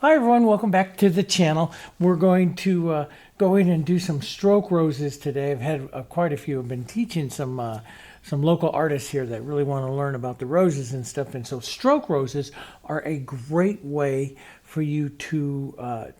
Hi everyone, welcome back to the channel. We're going to go in and do some stroke roses today. I've had quite a few. I've been teaching some local artists here that really want to learn about the roses and stuff. And so stroke roses are a great way for you to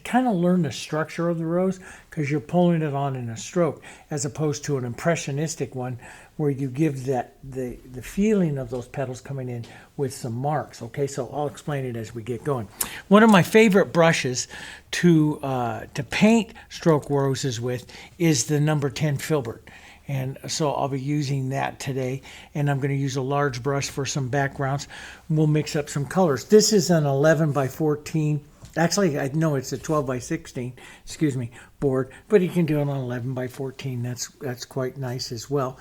kind of learn the structure of the rose, because you're pulling it on in a stroke, as opposed to an impressionistic one where you give that the feeling of those petals coming in with some marks. Okay, so I'll explain it as we get going. One of my favorite brushes to paint stroke roses with is the number 10 filbert. And so I'll be using that today, and I'm going to use a large brush for some backgrounds. We'll mix up some colors. This is an 11 by 14. Actually, I know it's a 12 by 16, excuse me, board, but you can do it on 11 by 14. That's quite nice as well.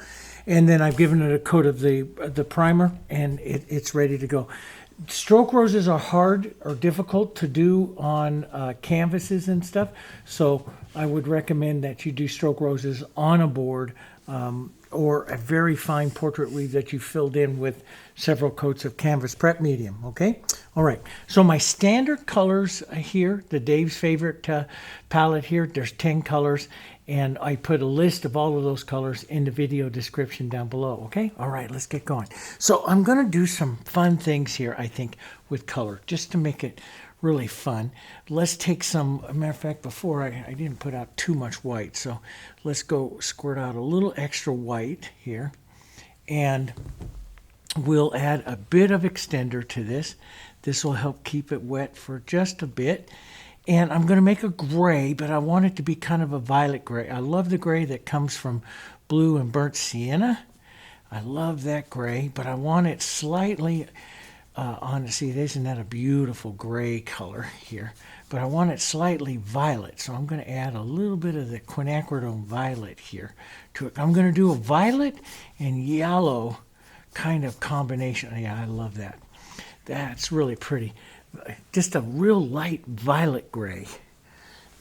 And then I've given it a coat of the primer, and it's ready to go. Stroke roses are hard or difficult to do on canvases and stuff, so I would recommend that you do stroke roses on a board, or a very fine portrait leaf that you filled in with several coats of canvas prep medium. Okay, all right, so my standard colors here, the Dave's Favorite palette here, there's 10 colors, and I put a list of all of those colors in the video description down below. Okay, all right, let's get going. So I'm going to do some fun things here, I think, with color, just to make it really fun. Let's take some, a matter of fact, before I didn't put out too much white, so let's go squirt out a little extra white here, and we'll add a bit of extender to this. This will help keep it wet for just a bit. And I'm going to make a gray, but I want it to be kind of a violet gray. I love the gray that comes from blue and burnt sienna. I love that gray, but I want it slightly see, isn't that a beautiful gray color here? But I want it slightly violet, so I'm going to add a little bit of the Quinacridone Violet here to it. I'm going to do a violet and yellow kind of combination. Yeah, I love that. That's really pretty. Just a real light violet gray.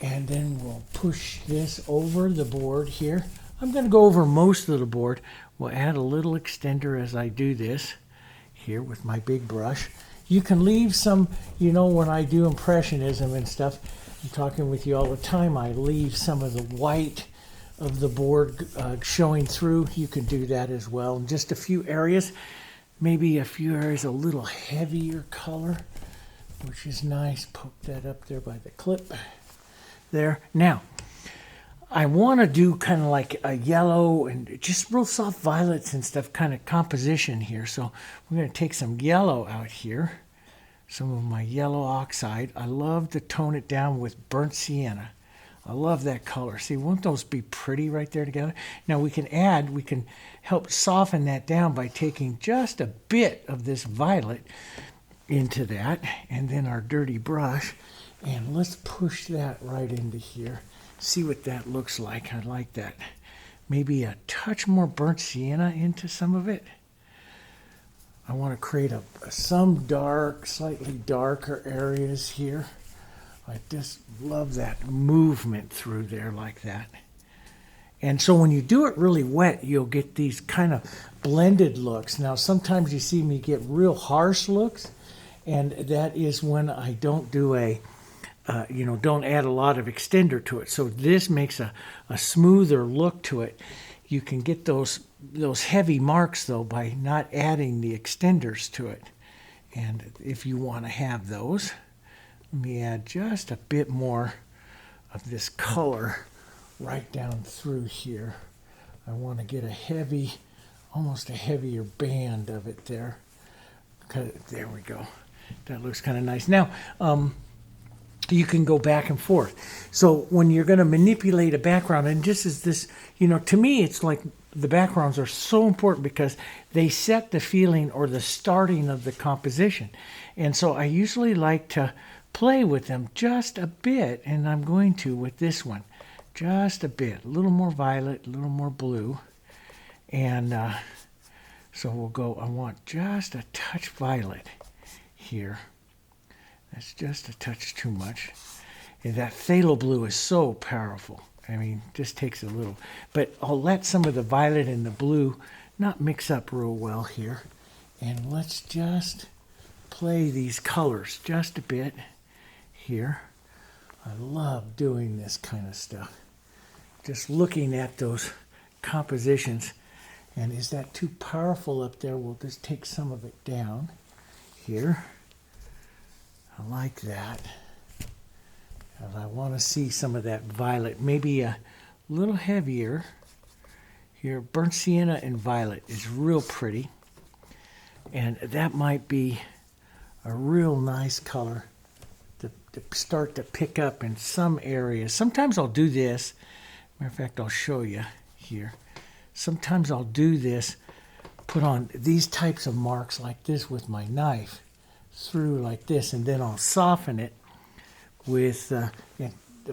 And then we'll push this over the board here. I'm going to go over most of the board. We'll add a little extender as I do this here with my big brush. You can leave some, you know, when I do impressionism and stuff, I'm talking with you all the time, I leave some of the white of the board showing through. You can do that as well. In just a few areas, maybe a few areas a little heavier color, which is nice. Poke that up there by the clip there. Now, I want to do kind of like a yellow and just real soft violets and stuff kind of composition here. So we're going to take some yellow out here, some of my yellow oxide. I love to tone it down with burnt sienna. I love that color. See, won't those be pretty right there together? Now we can help soften that down by taking just a bit of this violet into that, and then our dirty brush, and let's push that right into here. See what that looks like. I like that. Maybe a touch more burnt sienna into some of it. I want to create some dark, slightly darker areas here. I just love that movement through there like that. And so when you do it really wet, you'll get these kind of blended looks. Now, sometimes you see me get real harsh looks, and that is when I don't do don't add a lot of extender to it. So this makes a smoother look to it. You can get those heavy marks, though, by not adding the extenders to it. And if you want to have those, let me add just a bit more of this color right down through here. I want to get almost a heavier band of it there. There we go. That looks kind of nice. Now, you can go back and forth. So when you're going to manipulate a background, and just as this, to me, it's like the backgrounds are so important because they set the feeling or the starting of the composition. And so I usually like to play with them just a bit, and I'm going to with this one. Just a bit, a little more violet, a little more blue. And so we'll go, I want just a touch violet here. That's just a touch too much. And that Phthalo Blue is so powerful. I mean, just takes a little. But I'll let some of the violet and the blue not mix up real well here. And let's just play these colors just a bit. here. I love doing this kind of stuff. Just looking at those compositions. And is that too powerful up there? We'll just take some of it down here. I like that. And I want to see some of that violet, maybe a little heavier. Here, burnt sienna and violet is real pretty. And that might be a real nice color to start to pick up in some areas. Sometimes I'll do this. Matter of fact, I'll show you here. Sometimes I'll do this, put on these types of marks like this with my knife through like this, and then I'll soften it with the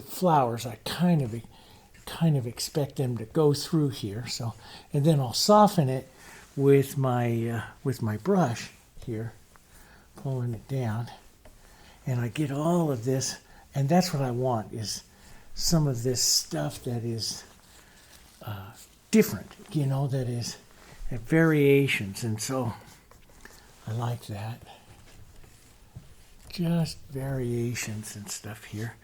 flowers. I kind of expect them to go through here. So, and then I'll soften it with my brush here, pulling it down, and I get all of this. And that's what I want, is some of this stuff that is different, you know, that is variations. And so I like that. Just variations and stuff here.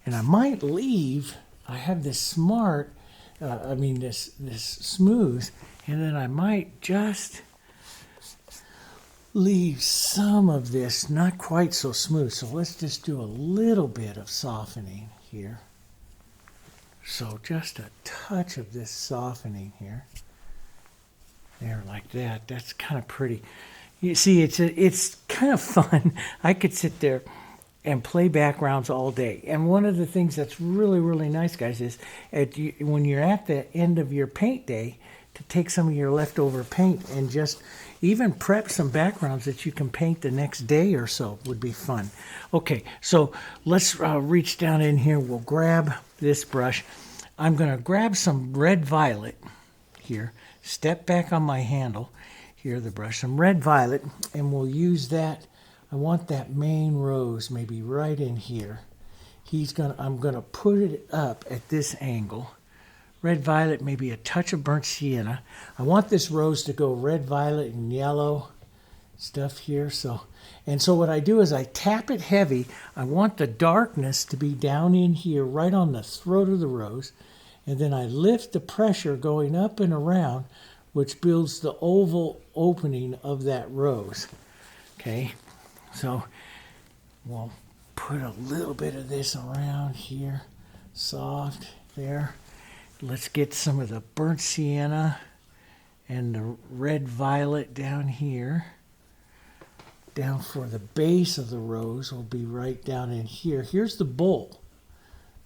And I might leave, I have this smart, this smooth, and then I might just leave some of this not quite so smooth. So let's just do a little bit of softening here. So just a touch of this softening here. There, like that. That's kind of pretty. You see, it's kind of fun. I could sit there and play backgrounds all day. And one of the things that's really, really nice, guys, is when you're at the end of your paint day, to take some of your leftover paint and just even prep some backgrounds that you can paint the next day or so would be fun. Okay, so let's reach down in here. We'll grab this brush. I'm going to grab some red violet here, step back on my handle. Here, the brush, some red violet, and we'll use that. I want that main rose maybe right in here. I'm gonna put it up at this angle. Red violet, maybe a touch of burnt sienna. I want this rose to go red, violet, and yellow stuff here. So what I do is I tap it heavy. I want the darkness to be down in here, right on the throat of the rose, and then I lift the pressure going up and around, which builds the oval opening of that rose. Okay, so we'll put a little bit of this around here, soft there. Let's get some of the burnt sienna and the red violet down here. Down for the base of the rose will be right down in here. Here's the bowl.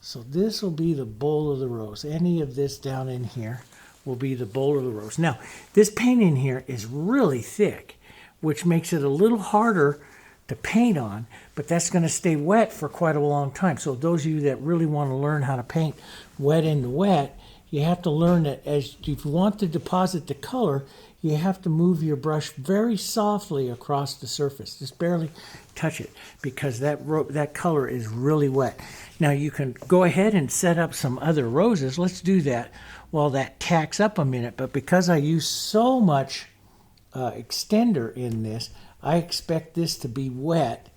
So this will be the bowl of the rose. Any of this down in here will be the bowl of the rose. Now, this paint in here is really thick, which makes it a little harder to paint on, but that's going to stay wet for quite a long time. So those of you that really want to learn how to paint wet in the wet, you have to learn that if you want to deposit the color, you have to move your brush very softly across the surface. Just barely touch it, because that color is really wet. Now you can go ahead and set up some other roses. Let's do that while that tacks up a minute. But because I use so much extender in this, I expect this to be wet,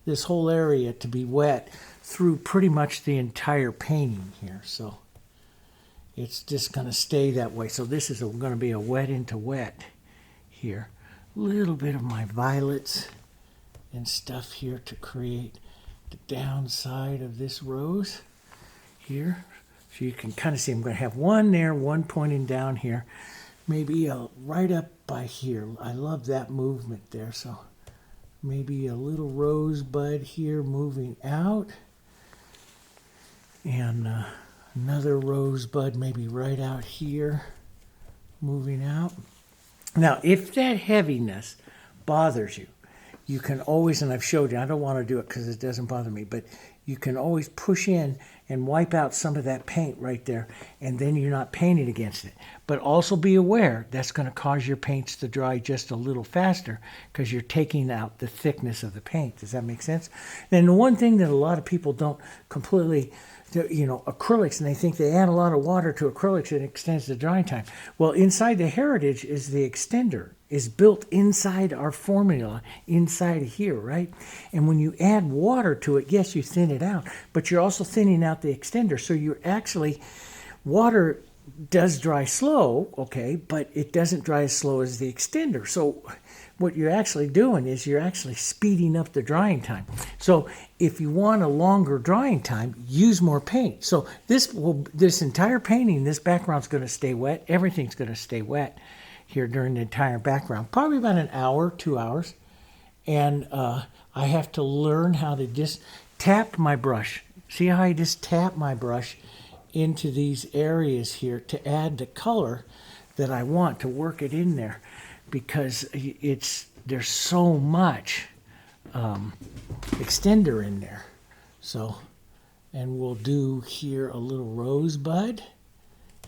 this whole area to be wet through pretty much the entire painting here. So it's just going to stay that way. So this is going to be a wet into wet here. A little bit of my violets and stuff here to create the downside of this rose here. So you can kind of see I'm going to have one there, one pointing down here, maybe right up by here. I love that movement there. So maybe a little rosebud here moving out, and another rosebud maybe right out here moving out. Now, if that heaviness bothers you, you can always, and I've showed you, I don't want to do it because it doesn't bother me, but you can always push in and wipe out some of that paint right there, and then you're not painting against it. But also be aware that's going to cause your paints to dry just a little faster because you're taking out the thickness of the paint. Does that make sense? And the one thing that a lot of people don't completely, acrylics, and they think they add a lot of water to acrylics and it extends the drying time. Well, inside the Heritage is the extender, is built inside our formula, inside here, right? And when you add water to it, yes, you thin it out, but you're also thinning out the extender. So you're actually, water does dry slow, okay, but it doesn't dry as slow as the extender. So what you're actually doing is you're actually speeding up the drying time. So if you want a longer drying time, use more paint. So this entire painting, this background's going to stay wet. Everything's going to stay wet here during the entire background, probably about an hour, 2 hours. And I have to learn how to just tap my brush. See how I just tap my brush into these areas here to add the color that I want to work it in there, because there's so much extender in there. So, and we'll do here a little rosebud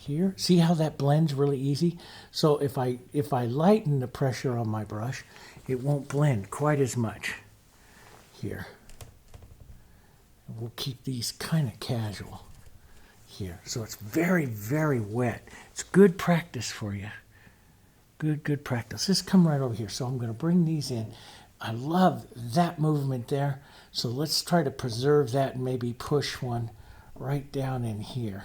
here. See how that blends really easy? So if I lighten the pressure on my brush, it won't blend quite as much here. And we'll keep these kind of casual here. So it's very, very wet. It's good practice for you. Good practice. Let's come right over here. So I'm going to bring these in. I love that movement there. So let's try to preserve that and maybe push one right down in here.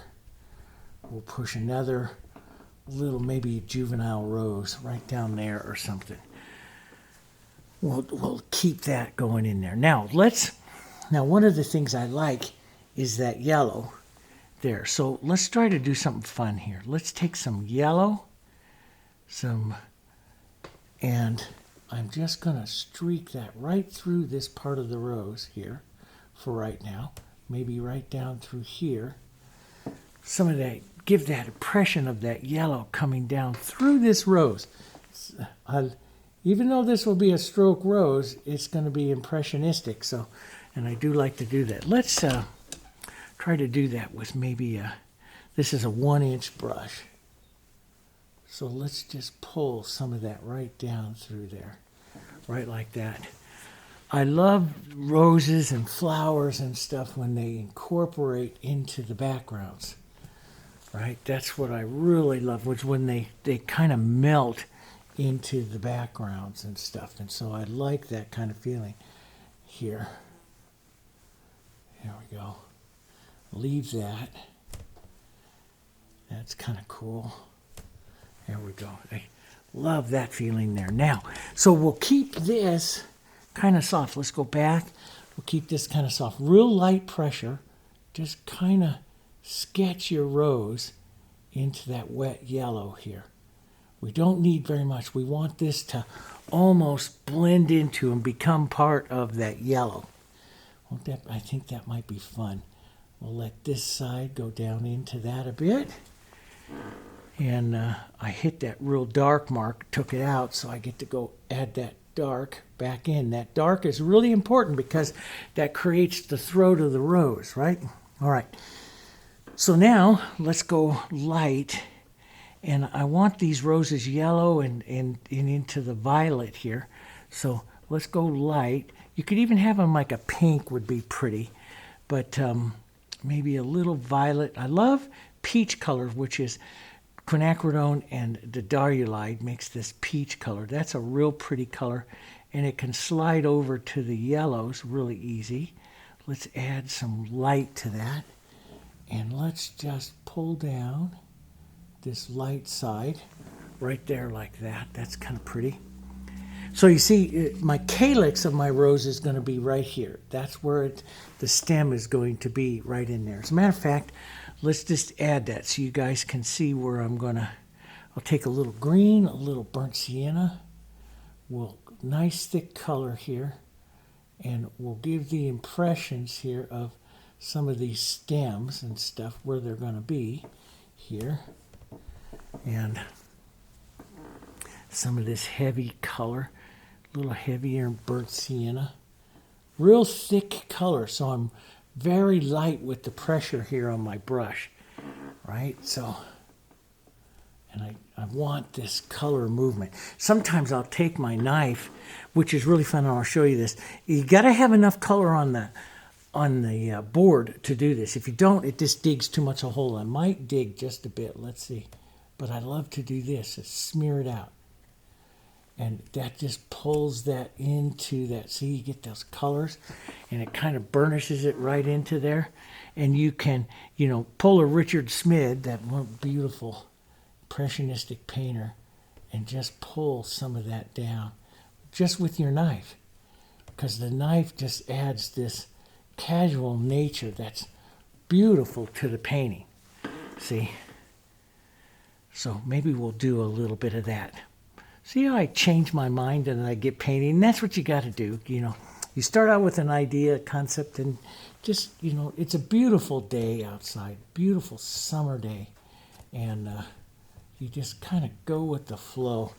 We'll push another little, maybe juvenile rose right down there or something. We'll keep that going in there. Now one of the things I like is that yellow there. So let's try to do something fun here. Let's take some yellow, and I'm just going to streak that right through this part of the rose here for right now. Maybe right down through here. Some of that, give that impression of that yellow coming down through this rose. Even though this will be a stroke rose, it's going to be impressionistic. So, and I do like to do that. Let's try to do that with maybe this is a 1-inch brush. So let's just pull some of that right down through there, right like that. I love roses and flowers and stuff when they incorporate into the backgrounds, right? That's what I really love, was when they kind of melt into the backgrounds and stuff. And so I like that kind of feeling here. There we go. Leave that. That's kind of cool. There we go. I love that feeling there. Now, so we'll keep this kind of soft. Let's go back. We'll keep this kind of soft. Real light pressure. Just kind of sketch your rose into that wet yellow here. We don't need very much. We want this to almost blend into and become part of that yellow. I think that might be fun. We'll let this side go down into that a bit. And I hit that real dark mark, took it out, so I get to go add that dark back in. That dark is really important because that creates the throat of the rose, right? All right. So now let's go light. And I want these roses yellow and into the violet here. So let's go light. You could even have them like a pink would be pretty. But maybe a little violet. I love peach color, which is quinacridone and the Diarylide makes this peach color. That's a real pretty color. And it can slide over to the yellows really easy. Let's add some light to that. And let's just pull down this light side right there like that. That's kind of pretty. So you see, my calyx of my rose is going to be right here. That's where the stem is going to be, right in there. As a matter of fact, let's just add that so you guys can see where I'll take a little green, a little burnt sienna. Nice thick color here. And we'll give the impressions here of some of these stems and stuff where they're going to be here. And some of this heavy color, a little heavier burnt sienna. Real thick color, so I'm very light with the pressure here on my brush, right? So, and I want this color movement. Sometimes I'll take my knife, which is really fun, and I'll show you this. You got to have enough color on the board to do this. If you don't, it just digs too much a hole. I might dig just a bit. Let's see. But I love to do this, is smear it out. And that just pulls that into that. See, you get those colors, and it kind of burnishes it right into there. And you can, you know, pull a Richard Smith, that one beautiful impressionistic painter, and just pull some of that down just with your knife. Because the knife just adds this casual nature that's beautiful to the painting. See? So maybe we'll do a little bit of that. See how I change my mind and I get painting? And that's what you got to do. You know, you start out with an idea, a concept, and just, you know, it's a beautiful day outside, beautiful summer day. And you just kind of go with the flow.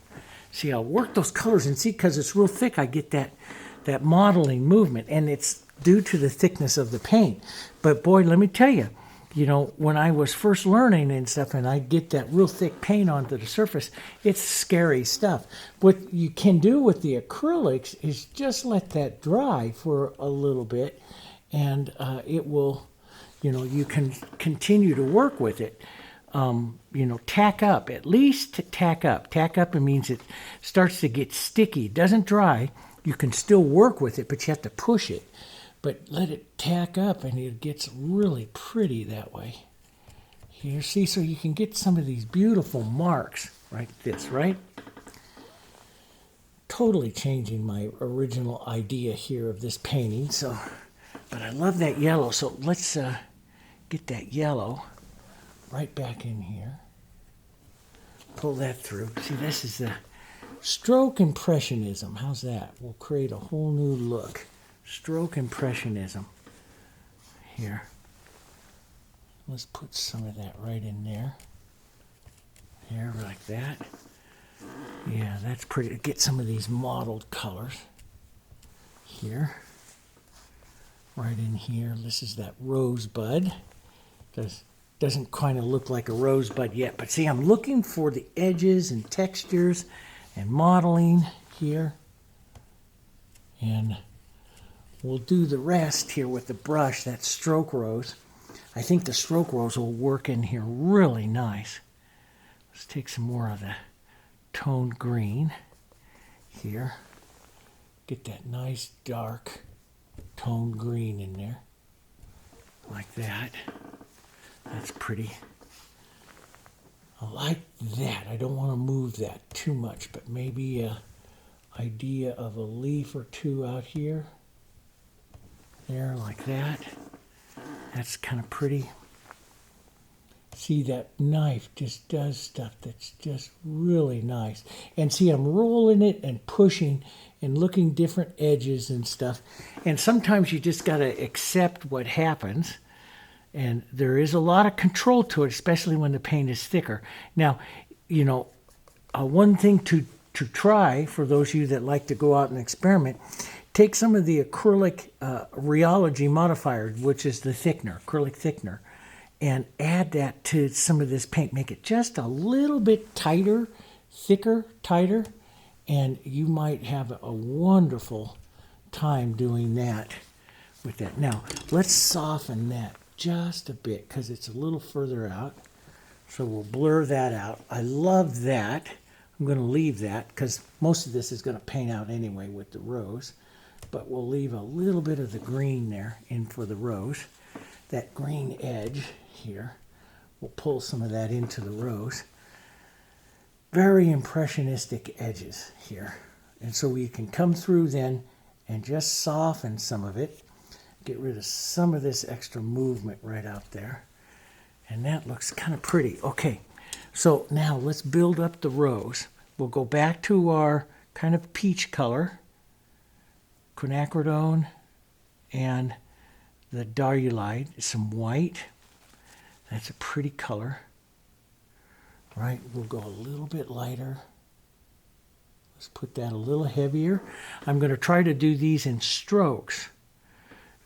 See, I'll work those colors, and see, because it's real thick, I get that modeling movement, and it's due to the thickness of the paint. But boy, let me tell you, you know, when I was first learning and stuff, and I get that real thick paint onto the surface, it's scary stuff. What you can do with the acrylics is just let that dry for a little bit, and it will, you know, you can continue to work with it. You know, tack up, at least tack up. Tack up, it means it starts to get sticky. It doesn't dry. You can still work with it, but you have to push it. But let it tack up, and it gets really pretty that way. Here, see, so you can get some of these beautiful marks like this, right? Totally changing my original idea here of this painting. So, but I love that yellow. So let's get that yellow right back in here. Pull that through. See, this is the stroke impressionism. How's that? We'll create a whole new look. Stroke impressionism. Here. Let's put some of that right in there. Here, like that. Yeah, that's pretty. Get some of these mottled colors. Here. Right in here. This is that rosebud. Doesn't kind of look like a rosebud yet, but see, I'm looking for the edges and textures and modeling here. And we'll do the rest here with the brush, that stroke rose. I think the stroke rose will work in here really nice. Let's take some more of the toned green here. Get that nice dark toned green in there, like that. That's pretty. I like that. I don't want to move that too much, but maybe an idea of a leaf or two out here. There, like that. That's kind of pretty. See, that knife just does stuff that's just really nice. And see, I'm rolling it and pushing and looking different edges and stuff. And sometimes you just got to accept what happens. And there is a lot of control to it, especially when the paint is thicker. Now, you know, one thing to try, for those of you that like to go out and experiment, take some of the acrylic rheology modifier, which is the thickener, acrylic thickener, and add that to some of this paint. Make it just a little bit tighter, thicker, tighter, and you might have a wonderful time doing that with that. Now, let's soften that just a bit because it's a little further out. So we'll blur that out. I love that. I'm going to leave that because most of this is going to paint out anyway with the rose. But we'll leave a little bit of the green there in for the rose. That green edge here, we'll pull some of that into the rose. Very impressionistic edges here. And so we can come through then and just soften some of it. Get rid of some of this extra movement right out there. And that looks kind of pretty. Okay, so now let's build up the rose. We'll go back to our kind of peach color, quinacridone, and the Diarylide, some white. That's a pretty color. Right, we'll go a little bit lighter. Let's put that a little heavier. I'm going to try to do these in strokes,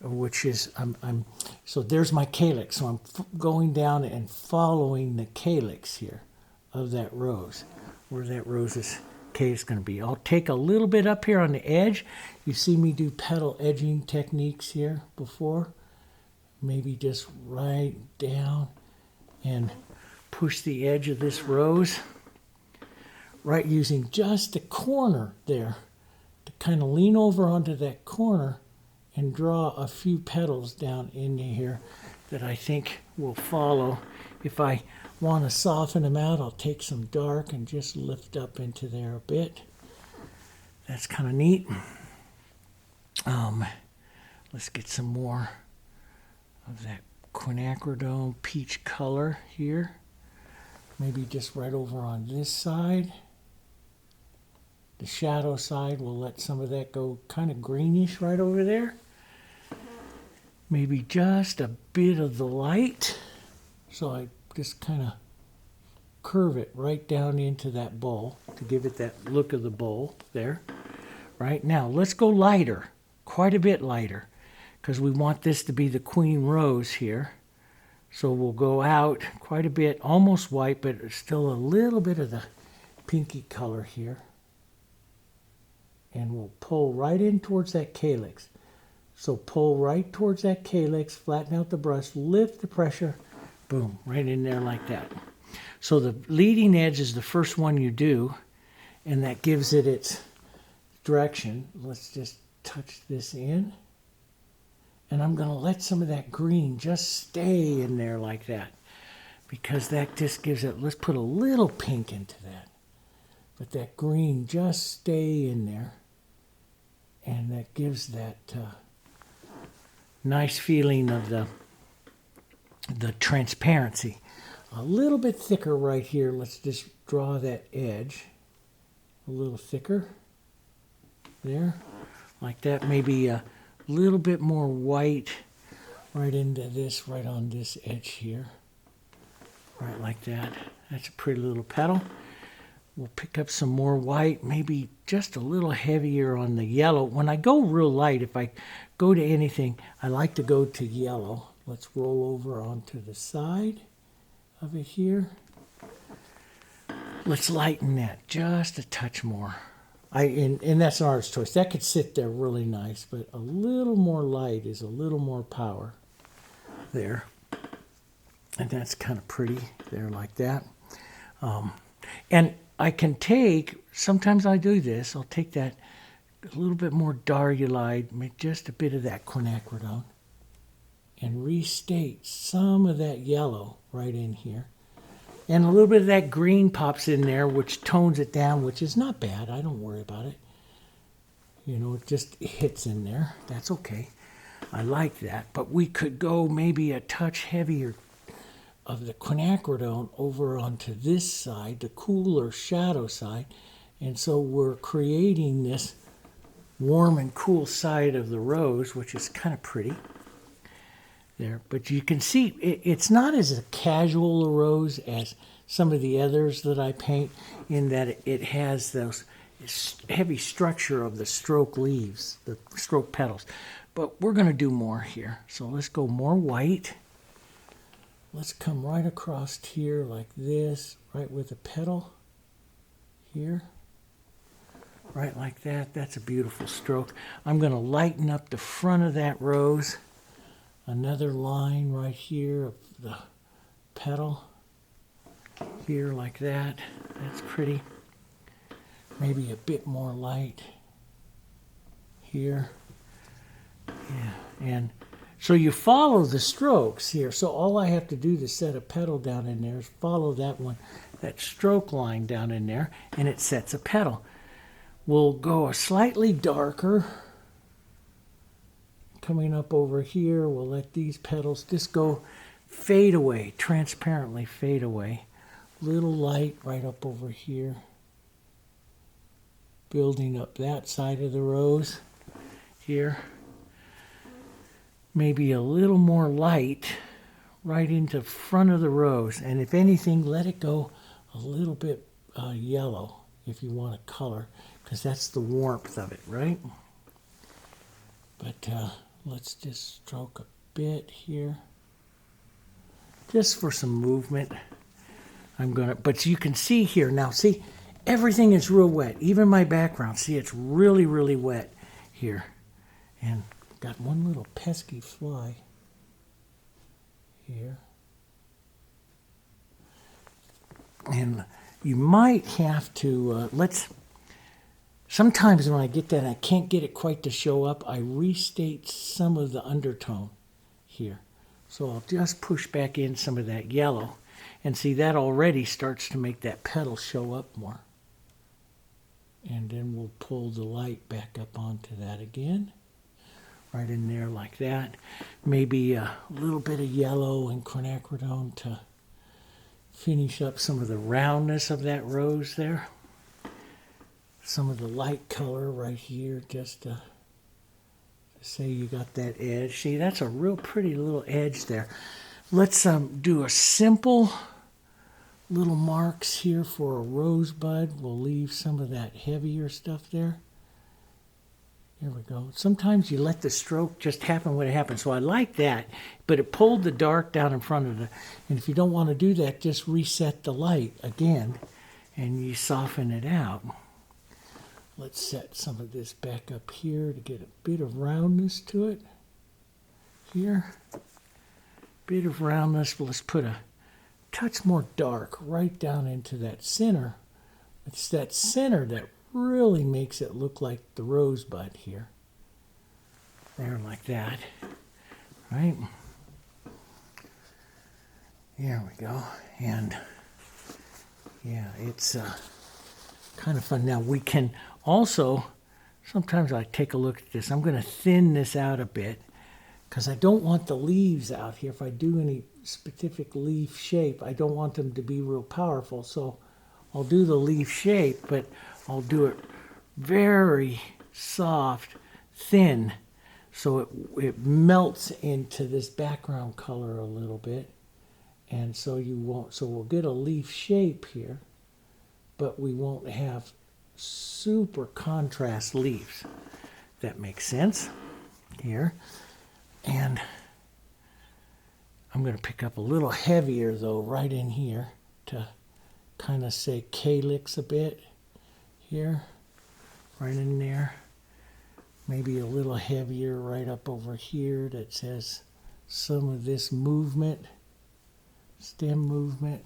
which is, I'm So there's my calyx. So I'm going down and following the calyx here of that rose, where that rose's calyx is going to be. I'll take a little bit up here on the edge. You see me do petal edging techniques here before. Maybe just right down and push the edge of this rose. Right, using just the corner there to kind of lean over onto that corner and draw a few petals down into here that I think will follow. If I want to soften them out, I'll take some dark and just lift up into there a bit. That's kind of neat. Let's get some more of that quinacridone peach color here. Maybe just right over on this side. The shadow side, we'll let some of that go kind of greenish right over there. Maybe just a bit of the light. So I just kind of curve it right down into that bowl to give it that look of the bowl there. Right now, let's go lighter, quite a bit lighter, because we want this to be the queen rose here. So we'll go out quite a bit, almost white, but still a little bit of the pinky color here. And we'll pull right in towards that calyx. So pull right towards that calyx, flatten out the brush, lift the pressure, boom, right in there like that. So the leading edge is the first one you do, and that gives it its direction. Let's just touch this in. And I'm going to let some of that green just stay in there like that, because that just gives it, let's put a little pink into that. But that green just stay in there, and that gives that nice feeling of the transparency. A little bit thicker right here. Let's just draw that edge a little thicker there, like that. Maybe a little bit more white right into this, right on this edge here, right like that. That's a pretty little petal. We'll pick up some more white, maybe just a little heavier on the yellow. When I go real light, if I go to anything, I like to go to yellow. Let's roll over onto the side of it here. Let's lighten that just a touch more. And that's an artist's choice. That could sit there really nice, but a little more light is a little more power there. And that's kind of pretty there like that. And I can take, sometimes I do this, I'll take that a little bit more Diarylide, make just a bit of that quinacridone, and restate some of that yellow right in here. And a little bit of that green pops in there, which tones it down, which is not bad. I don't worry about it. You know, it just hits in there. That's okay. I like that. But we could go maybe a touch heavier of the quinacridone over onto this side, the cooler shadow side. And so we're creating this warm and cool side of the rose, which is kind of pretty there. But you can see it's not as a casual a rose as some of the others that I paint, in that it has those heavy structure of the stroke leaves, the stroke petals. But we're going to do more here. So let's go more white. Let's come right across here like this, right with the petal here. Right like that. That's a beautiful stroke. I'm going to lighten up the front of that rose. Another line right here of the petal. Here like that. That's pretty. Maybe a bit more light here. Yeah, and so you follow the strokes here. So all I have to do to set a petal down in there is follow that one, that stroke line down in there, and it sets a petal. We'll go a slightly darker. Coming up over here, we'll let these petals just go fade away, transparently fade away. Little light right up over here. Building up that side of the rose here. Maybe a little more light right into front of the rose. And if anything, let it go a little bit yellow if you want a color, because that's the warmth of it, right? But let's just stroke bit here. Just for some movement. But you can see here now, see, everything is real wet. Even my background, see, it's really, really wet here. And got one little pesky fly here. And you might have to, sometimes when I get that, I can't get it quite to show up, I restate some of the undertone here. So I'll just push back in some of that yellow. And see, that already starts to make that petal show up more. And then we'll pull the light back up onto that again. Right in there like that. Maybe a little bit of yellow and quinacridone to finish up some of the roundness of that rose there. Some of the light color right here, just to say you got that edge. See, that's a real pretty little edge there. Let's do a simple little marks here for a rosebud. We'll leave some of that heavier stuff there. Here we go. Sometimes you let the stroke just happen when it happens. So I like that, but it pulled the dark down in front of the, and if you don't want to do that, just reset the light again and you soften it out. Let's set some of this back up here to get a bit of roundness to it. Here, bit of roundness. Let's put a touch more dark right down into that center. It's that center that really makes it look like the rosebud here. There, like that. Right? There we go. And yeah, it's kind of fun. Now we can also, sometimes I take a look at this. I'm going to thin this out a bit because I don't want the leaves out here. If I do any specific leaf shape, I don't want them to be real powerful. So I'll do the leaf shape, but I'll do it very soft, thin, so it melts into this background color a little bit. And so you won't, so we'll get a leaf shape here, but we won't have super contrast leaves. That makes sense here. And I'm going to pick up a little heavier though right in here to kind of say calyx a bit here, right in there. Maybe a little heavier right up over here that says some of this movement, stem movement.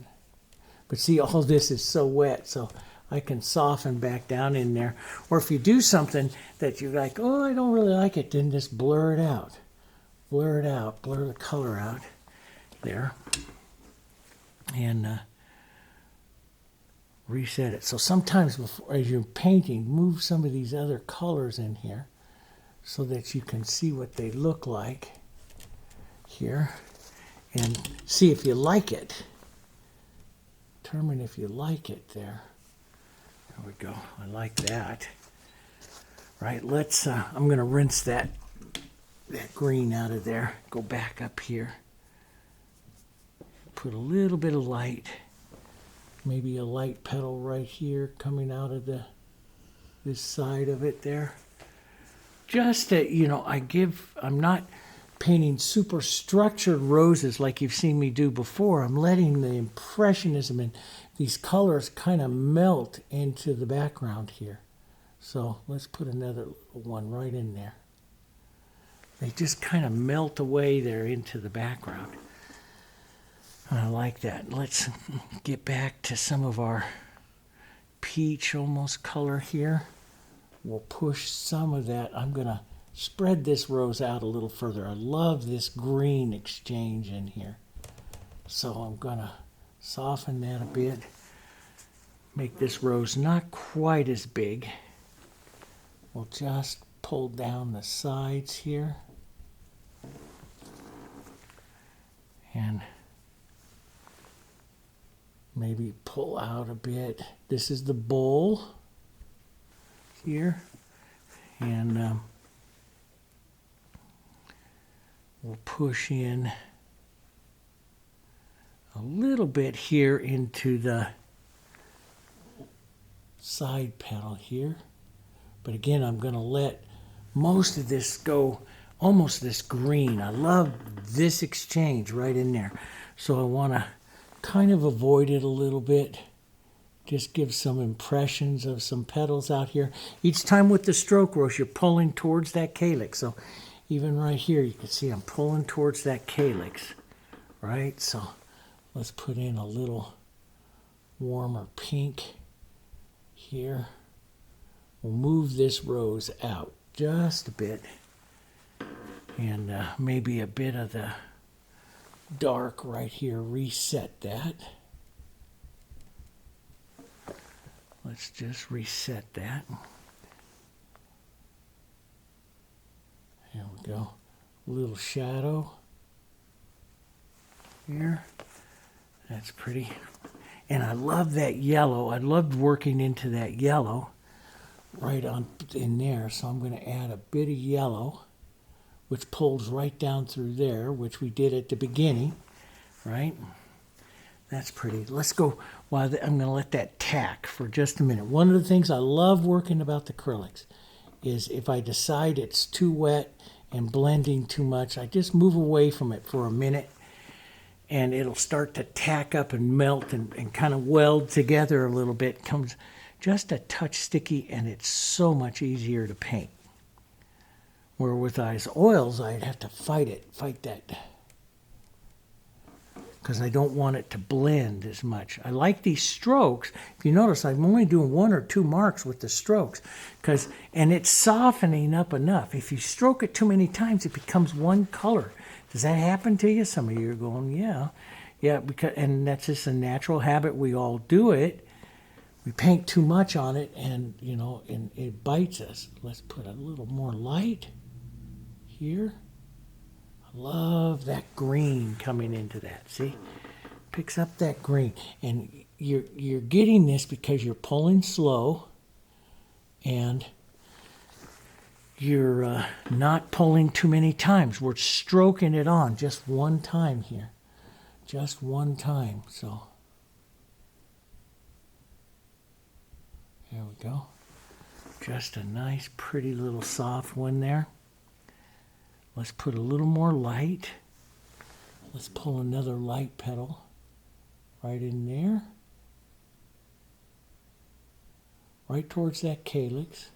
But see, all this is so wet, so I can soften back down in there. Or if you do something that you're like, oh, I don't really like it, then just blur it out. Blur it out, blur the color out there. And reset it. So sometimes before, as you're painting, move some of these other colors in here so that you can see what they look like here. And see if you like it. Determine if you like it there. There we go. I like that. Right, let's, I'm going to rinse that green out of there. Go back up here. Put a little bit of light. Maybe a light petal right here coming out of this side of it there. Just that, you know, I'm not painting super structured roses like you've seen me do before. I'm letting the impressionism and these colors kind of melt into the background here. So let's put another one right in there. They just kind of melt away there into the background. I like that. Let's get back to some of our peach almost color here. We'll push some of that. I'm going to spread this rose out a little further. I love this green exchange in here. So I'm going to soften that a bit. Make this rose not quite as big. We'll just pull down the sides here. And maybe pull out a bit. This is the bowl here. And we'll push in a little bit here into the side panel here. But again, I'm going to let most of this go almost this green. I love this exchange right in there. So I want to kind of avoid it a little bit. Just give some impressions of some petals out here. Each time with the stroke rose, you're pulling towards that calyx. So even right here, you can see I'm pulling towards that calyx, right? So let's put in a little warmer pink here. We'll move this rose out just a bit, and maybe a bit of the dark right here, reset that. Let's just reset that. There we go. A little shadow here. That's pretty. And I love that yellow. I loved working into that yellow right on in there. So I'm going to add a bit of yellow, which pulls right down through there, which we did at the beginning, right? That's pretty. Let's go. Well, I'm going to let that tack for just a minute. One of the things I love working about the acrylics is if I decide it's too wet and blending too much, I just move away from it for a minute, and it'll start to tack up and melt and kind of weld together a little bit. It comes just a touch sticky, and it's so much easier to paint. Where with these oils, I'd have to fight that, because I don't want it to blend as much. I like these strokes. If you notice, I'm only doing 1 or 2 marks with the strokes, and it's softening up enough. If you stroke it too many times, it becomes one color. Does that happen to you? Some of you are going, yeah, and that's just a natural habit. We all do it. We paint too much on it, and and it bites us. Let's put a little more light here. I love that green coming into that. See, picks up that green, and you're getting this because you're pulling slow, and you're not pulling too many times. We're stroking it on just one time here, just one time. So there we go. Just a nice, pretty little soft one there. Let's put a little more light. Let's pull another light petal right in there. Right towards that calyx.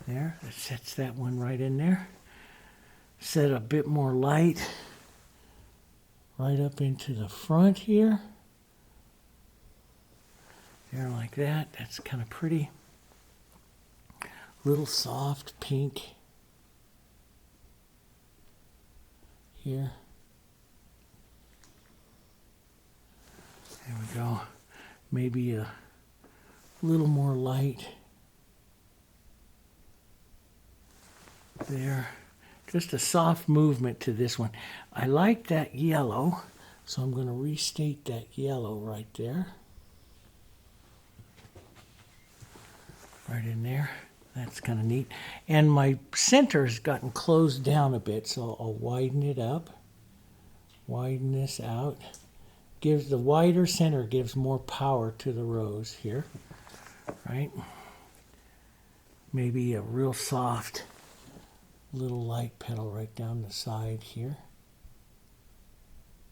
There, that sets that one right in there. Set a bit more light right up into the front here. There, like that. That's kind of pretty. Little soft pink here. There we go. Maybe a little more light there. Just a soft movement to this one. I like that yellow, so I'm going to restate that yellow right there. Right in there. That's kind of neat. And my center has gotten closed down a bit, so I'll widen it up. Widen this out. Gives the wider center gives more power to the rose here. Right? Maybe a real soft little light petal right down the side here.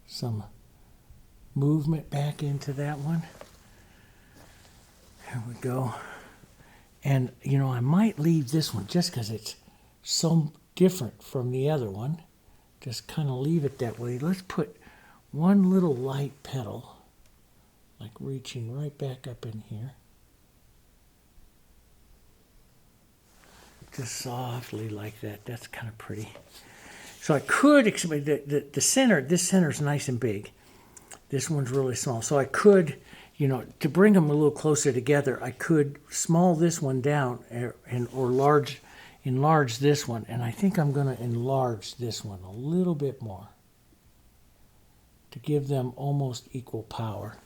Some movement back into that one. There we go. And, I might leave this one just because it's so different from the other one. Just kind of leave it that way. Let's put one little light petal, like reaching right back up in here. Just softly like that. That's kind of pretty. So I could, the center, this center is nice and big. This one's really small. So I could, to bring them a little closer together, I could small this one down or enlarge this one. And I think I'm going to enlarge this one a little bit more to give them almost equal power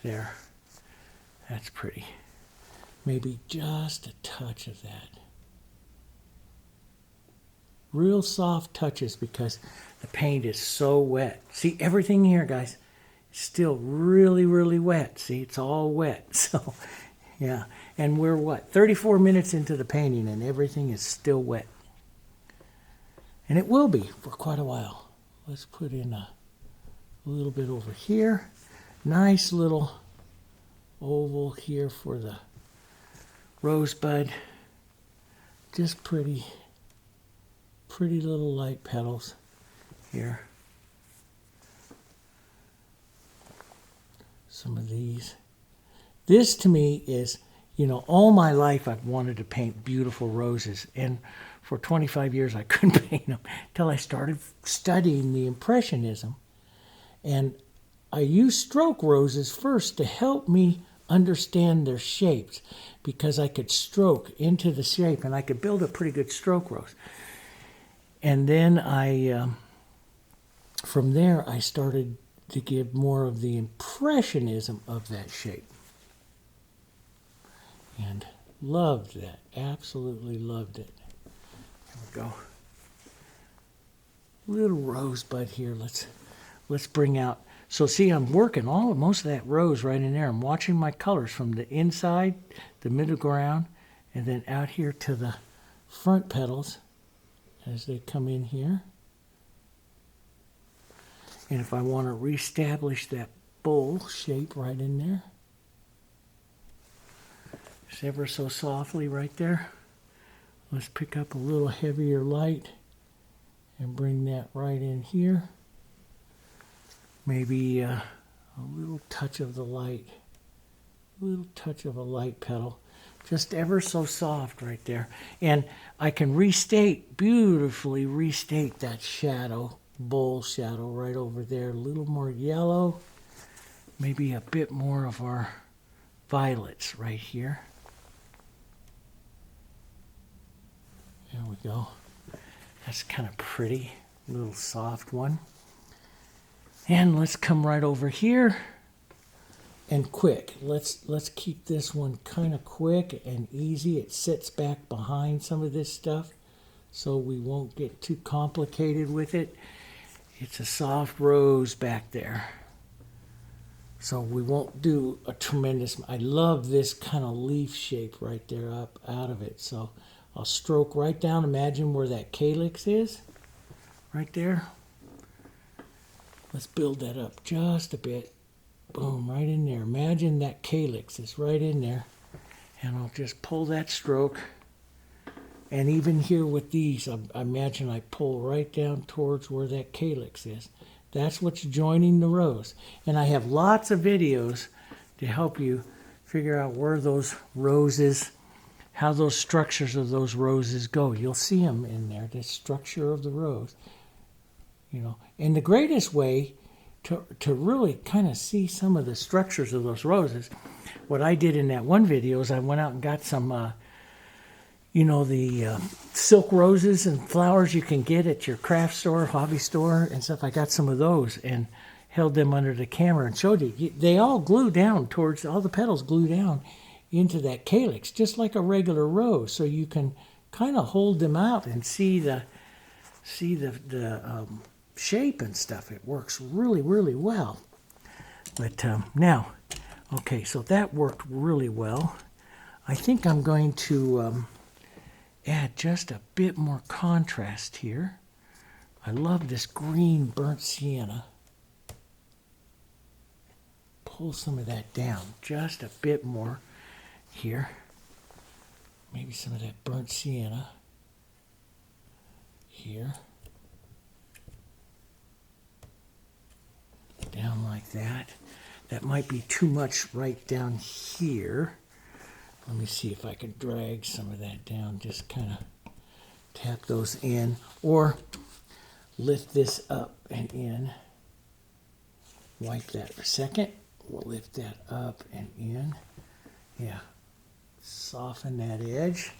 there. That's pretty. Maybe just a touch of that. Real soft touches because the paint is so wet. See, everything here, guys, is still really, really wet. See, it's all wet. So, yeah. And we're, 34 minutes into the painting, and everything is still wet. And it will be for quite a while. Let's put in a little bit over here. Nice little oval here for the rosebud. Just pretty little light petals here. Some of these. This to me is, you know, all my life I've wanted to paint beautiful roses, and for 25 years I couldn't paint them until I started studying the Impressionism. And I used stroke roses first to help me understand their shapes, because I could stroke into the shape and I could build a pretty good stroke rose. And then from there I started to give more of the Impressionism of that shape. And loved that, absolutely loved it. There we go. Little rosebud here, let's bring out. So see, I'm working most of that rose right in there. I'm watching my colors from the inside, the middle ground, and then out here to the front petals as they come in here. And if I want to reestablish that bowl shape right in there, just ever so softly right there. Let's pick up a little heavier light and bring that right in here. Maybe a little touch of the light, a little touch of a light petal, just ever so soft right there. And I can beautifully restate that shadow, bowl shadow right over there. A little more yellow, maybe a bit more of our violets right here. There we go. That's kind of pretty, little soft one. And let's come right over here and quick. Let's keep this one kind of quick and easy. It sits back behind some of this stuff, so we won't get too complicated with it. It's a soft rose back there, so we won't do a tremendous. I love this kind of leaf shape right there up out of it. So I'll stroke right down. Imagine where that calyx is, right there. Let's build that up just a bit. Boom, right in there. Imagine that calyx is right in there. And I'll just pull that stroke. And even here with these, I imagine I pull right down towards where that calyx is. That's what's joining the rose. And I have lots of videos to help you figure out where those roses, how those structures of those roses go. You'll see them in there, the structure of the rose. You know, and the greatest way to really kind of see some of the structures of those roses, what I did in that one video is I went out and got some, you know, the silk roses and flowers you can get at your craft store, hobby store and stuff. I got some of those and held them under the camera and showed you. They all glue down towards, all the petals glue down into that calyx, just like a regular rose. So you can kind of hold them out and see the shape and stuff. It works really, really well. But now, okay, so that worked really well. I think I'm going to add just a bit more contrast here. I love this green burnt sienna. Pull some of that down just a bit more here. Maybe some of that burnt sienna here. Down like that. That might be too much right down here. Let me see if I can drag some of that down. Just kind of tap those in, or lift this up and in. Wipe that for a second. We'll lift that up and in. Yeah. Soften that edge.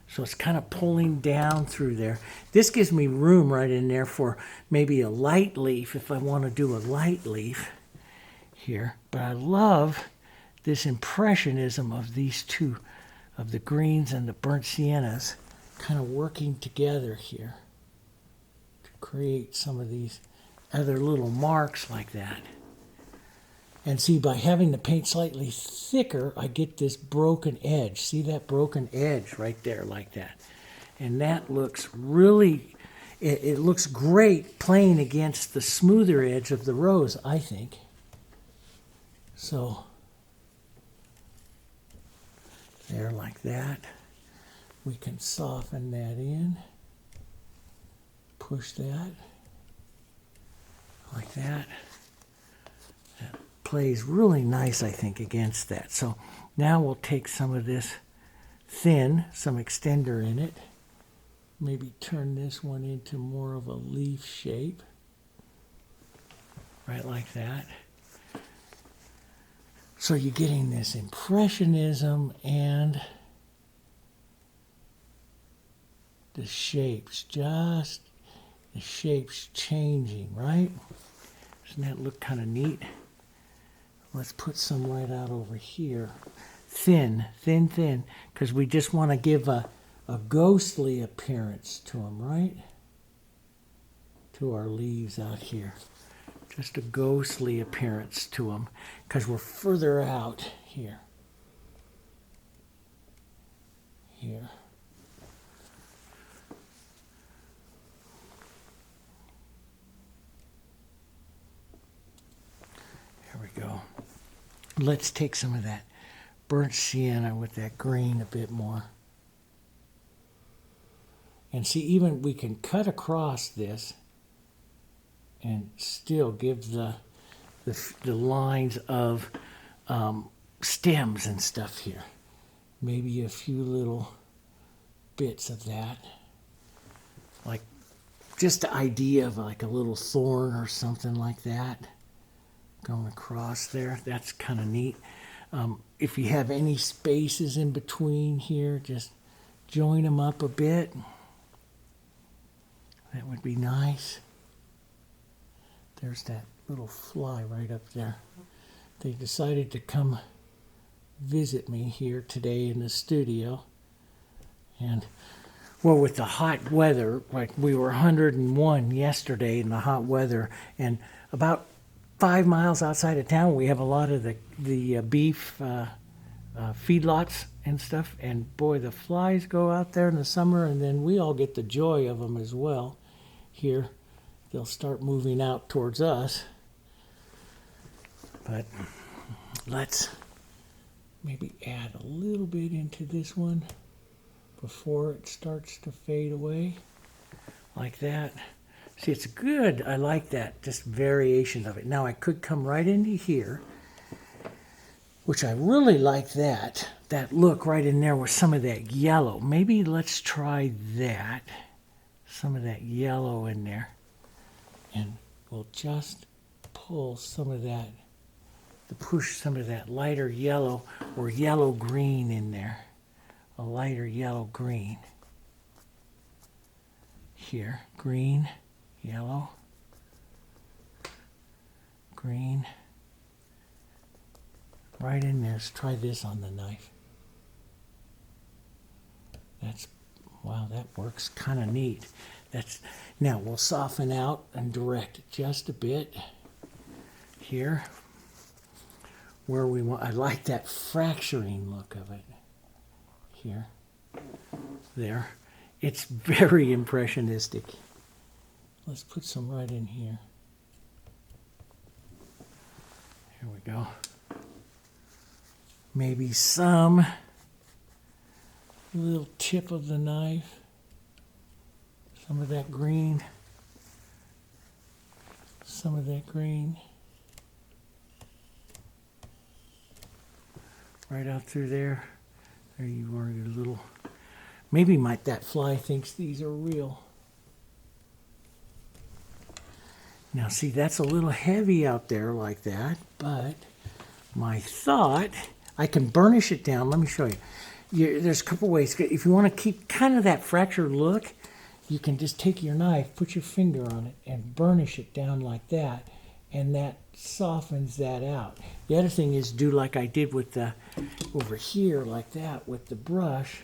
So it's kind of pulling down through there. This gives me room right in there for maybe a light leaf if I want to do a light leaf here. But I love this impressionism of these two, of the greens and the burnt siennas, kind of working together here to create some of these other little marks like that. And see, by having the paint slightly thicker, I get this broken edge. See that broken edge right there like that? And that looks really, it looks great playing against the smoother edge of the rose, I think. So there, like that. We can soften that in. Push that. Like that. That plays really nice, I think, against that. So now we'll take some of this thin, some extender in it. Maybe turn this one into more of a leaf shape. Right like that. So you're getting this impressionism and the shapes, just the shapes changing, right? Doesn't that look kind of neat? Let's put some right out over here. Thin, thin, thin, because we just want to give a ghostly appearance to them, right? To our leaves out here. Just a ghostly appearance to them, because we're further out here. Here. There we go. Let's take some of that burnt sienna with that green a bit more. And see, even we can cut across this and still give the lines of stems and stuff here. Maybe a few little bits of that. Like just the idea of like a little thorn or something like that going across there. That's kind of neat. If you have any spaces in between here, just join them up a bit. That would be nice. There's that little fly right up there. They decided to come visit me here today in the studio. And, well, with the hot weather, like we were 101 yesterday in the hot weather, and about 5 miles outside of town, we have a lot of the beef feedlots and stuff. And boy, the flies go out there in the summer, and then we all get the joy of them as well. Here, they'll start moving out towards us. But let's maybe add a little bit into this one before it starts to fade away, like that. See, it's good. I like that, just variation of it. Now I could come right into here, which I really like that look right in there with some of that yellow. Maybe let's try that, some of that yellow in there. And we'll just pull some of that, to push some of that lighter yellow or yellow-green in there. A lighter yellow-green. Here, green, yellow, green. Right in there. Let's try this on the knife. Wow, that works kind of neat. Now we'll soften out and direct just a bit here where we want. I like that fracturing look of it here, there. It's very impressionistic. Let's put some right in here. Here we go. Maybe some little tip of the knife. Some of that green. Some of that green. Right out through there. There you are, your little... Maybe that fly thinks these are real. Now see, that's a little heavy out there like that, but my thought, I can burnish it down. Let me show you. There's a couple ways. If you want to keep kind of that fractured look, you can just take your knife, put your finger on it, and burnish it down like that, and that softens that out. The other thing is do like I did with the, over here like that with the brush,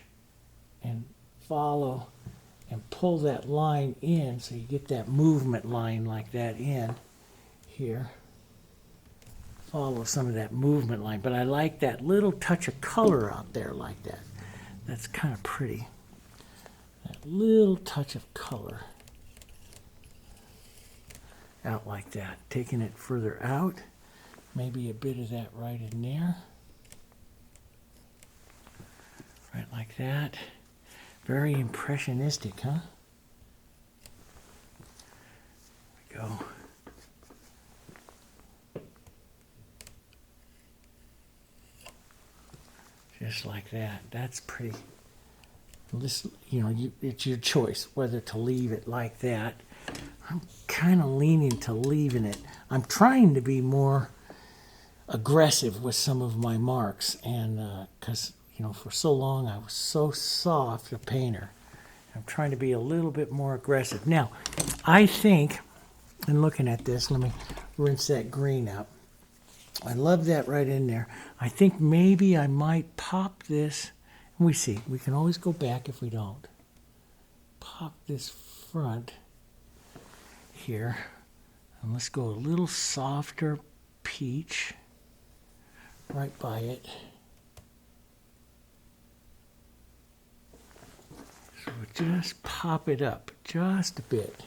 and follow and pull that line in so you get that movement line like that in here. Follow some of that movement line, but I like that little touch of color out there like that. That's kind of pretty. That little touch of color. out like that. Taking it further out, maybe a bit of that right in there. Right like that. Very impressionistic, huh? There we go. Just like that. That's pretty. This, it's your choice whether to leave it like that. I'm kind of leaning to leaving it. I'm trying to be more aggressive with some of my marks, and because for so long I was so soft a painter. I'm trying to be a little bit more aggressive. Now, I think, in looking at this, let me rinse that green out. I love that right in there. I think maybe I might pop this. We see. We can always go back if we don't. Pop this front here. And let's go a little softer peach right by it. So just pop it up just a bit.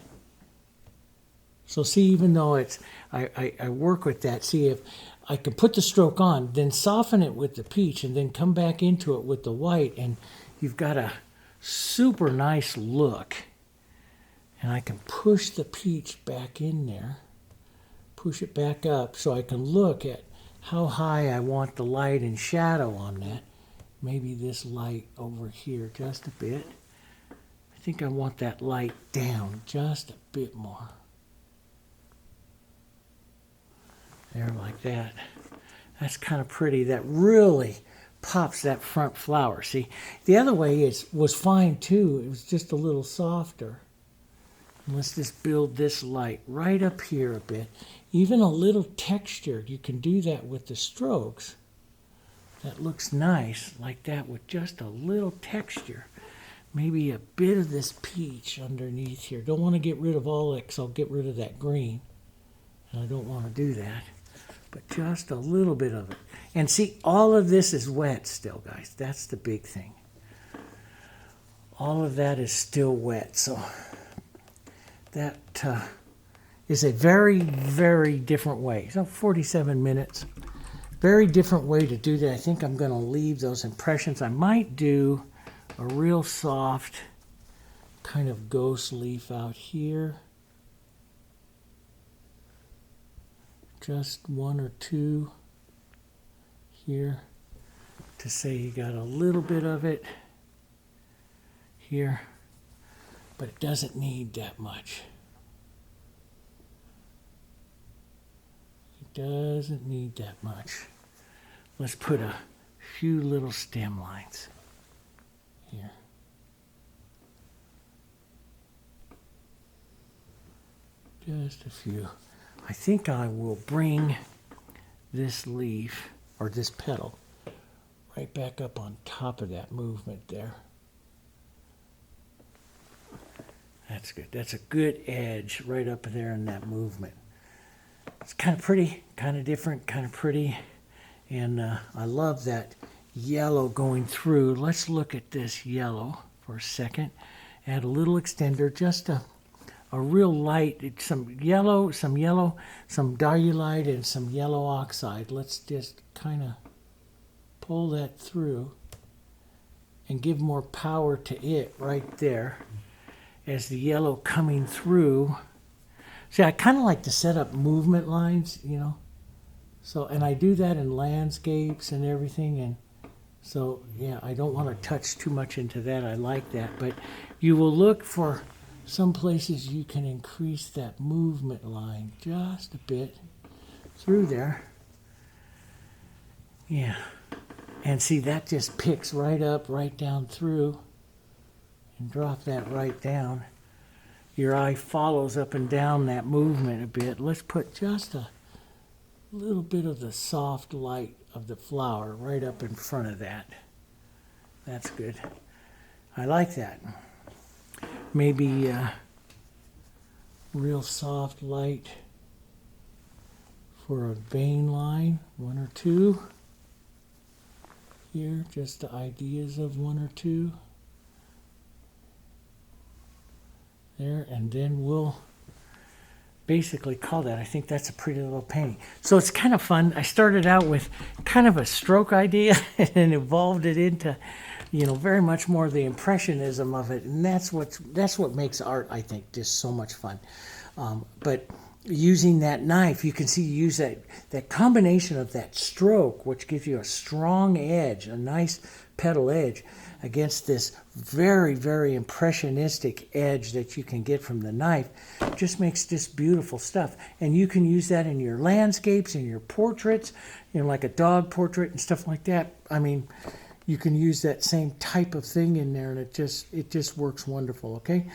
So see, even though it's, I work with that, see if I can put the stroke on, then soften it with the peach, and then come back into it with the white, and you've got a super nice look. And I can push the peach back in there, push it back up, so I can look at how high I want the light and shadow on that. Maybe this light over here just a bit. I think I want that light down just a bit more. There, like that. That's kind of pretty. That really pops that front flower. See, the other way was fine too. It was just a little softer. And let's just build this light right up here a bit. Even a little textured. You can do that with the strokes. That looks nice, like that, with just a little texture. Maybe a bit of this peach underneath here. Don't want to get rid of all that, because I'll get rid of that green. And I don't want to do that. But just a little bit of it. And see, all of this is wet still, guys. That's the big thing. All of that is still wet. So that is a very, very different way. So 47 minutes. Very different way to do that. I think I'm going to leave those impressions. I might do a real soft kind of ghost leaf out here. Just one or two here to say you got a little bit of it here, but it doesn't need that much. It doesn't need that much. Let's put a few little stem lines here. Just a few. I think I will bring this leaf, or this petal, right back up on top of that movement there. That's good. That's a good edge right up there in that movement. It's kind of pretty, kind of different, kind of pretty. And I love that yellow going through. Let's look at this yellow for a second. Add a little extender, just a real light, some yellow, some diarylide, and some yellow oxide. Let's just kind of pull that through and give more power to it right there as the yellow coming through. See, I kind of like to set up movement lines, So, and I do that in landscapes and everything, and so, yeah, I don't want to touch too much into that. I like that, but you will look for some places you can increase that movement line just a bit through there. Yeah. And see, that just picks right up, right down through, and drop that right down. Your eye follows up and down that movement a bit. Let's put just a little bit of the soft light of the flower right up in front of that. That's good. I like that. Maybe real soft light for a vein line, one or two. Here, just the ideas of one or two. There, and then we'll basically call that. I think that's a pretty little painting. So it's kind of fun. I started out with kind of a stroke idea and evolved it into, very much more the impressionism of it. And that's what makes art, I think, just so much fun. But using that knife, you can see you use that combination of that stroke, which gives you a strong edge, a nice petal edge, against this very, very impressionistic edge that you can get from the knife. Just makes this beautiful stuff. And you can use that in your landscapes, in your portraits, like a dog portrait and stuff like that. I mean, you can use that same type of thing in there, and it just works wonderful, okay?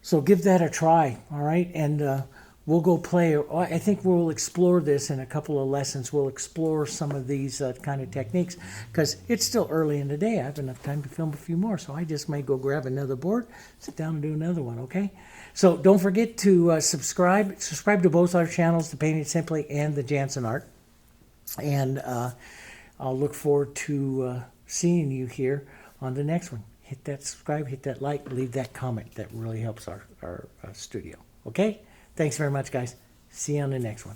So give that a try, all right? And we'll go play. I think we'll explore this in a couple of lessons. We'll explore some of these kind of techniques because it's still early in the day. I have enough time to film a few more, so I just may go grab another board, sit down and do another one, okay? So don't forget to subscribe. Subscribe to both our channels, The Painted Simply and the Jansen Art. And I'll look forward to seeing you here on the next one. Hit that subscribe, hit that like, leave that comment. That really helps our studio, okay? Thanks very much, guys. See you on the next one.